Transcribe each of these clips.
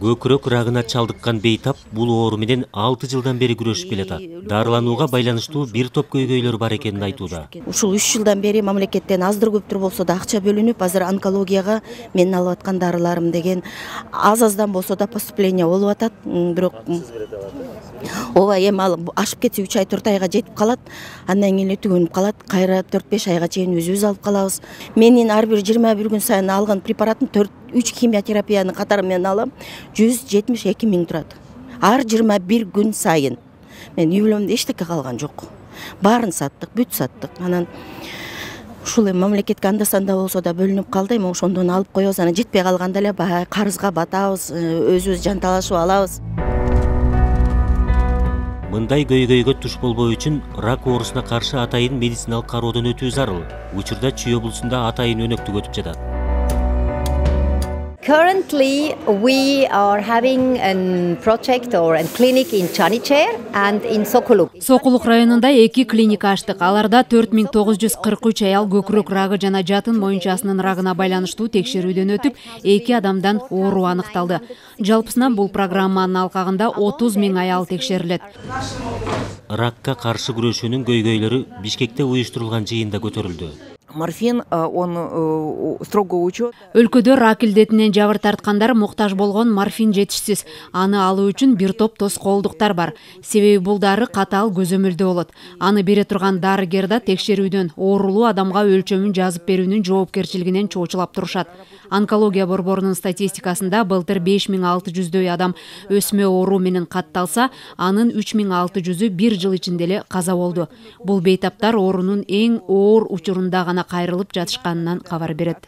Көкүрөк рагына чалдыккан Бейтап бул оору менен 6 жылдан бери күрөшүп келатат. Дарыланууга байланыштуу бир топ көйгөйлөр бар экенин айтууда. Ушул 3 жылдан бери мамлекеттен аздыр көптүр болсо да акча бөлүнүп, азыр онкологияга менин алып аткан дарыларым деген аз-аздан болсо да поступление болуп атат. Бирок ооба эми алып ашып кетсе 3 ай 4 айга жетип калат. Андан кийин түгөнүп калат. Кайра 4-5 айга чейин өзүбүз алып калабыз. Менин ар бир 21 күн сайын алган препаратын 3 химиотерапияны катары менен алам. 172 миң турат. Ар 21 күн сайын. Мен үй бүлөмдө эчтеке калган жок. Баарын саттык, бүт саттык. Анан ушул эми мамлекетке анда-санда болсо да бөлүнүп калды. Эми ошондон алып коебуз. Анан жетпей калганда эле карызга батабыз, өзүбүз жанталашып алабыз. Мындай көйгөйгө туш болбоо үчүн рак оорусуна каршы атайын медициналык кароодон өтүү зарыл. Учурда Чүй облусунда атайын өнөктүк өтүп жатат. Currently, we are having a project or a clinic in Çaniçer and in Sokuluk. Сокулук районунда 2 клиника аштык. Аларда 4943 аял көкүрөк рагы жана жатын моюнчасынын рагына байланыштуу текшерүүдөн өтүп, 2 адамдан оору аныкталды. Жалпысынан бул программанын алкагында 30 миң аял текшерилет. Ракка каршы күрөшүүнүн көйгөйлөрү Бишкекте уюштурулган жыйында көтөрүлдү. Морфин, он строго учет. Өлкөдө рак илдетинен жабыр тарткандар муктаж болгон морфин жетишсиз. Аны алуу үчүн бир топ тоскоолдуктар бар. Себеби бул дары катаал көзөмөлдө болот. Аны бере турган дарыгер да текшерүүдөн, оорулуу адамга өлчөмүн жазып берүүнүн жоопкерчилигинен чоочулап турушат. Онкология борборунун статистикасында былтыр 5600дөй адам өсмө оору менен катталса, анын 3600-ү бир жыл ичинде эле каза болду. Бул бейтаптар оорунун эң оор учурунда гана кайрылып жатышканынан кабар берет.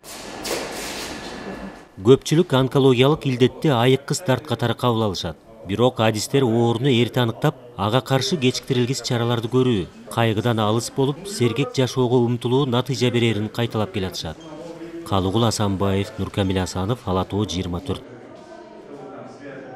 Көпчүлүк онкологиялык илдетти айыккы старт катары кабыл алышат. Бирок адистер ооруну эрте аныктап, ага каршы кечиктирилгис чараларды көрүү, кайгыдан алыс болуп, сергек жашоого умтулуу натыйжа берерин кайталап келатышат. Калыгул Асанбаев, Нуркамил Асанов, Ала Тоо 24.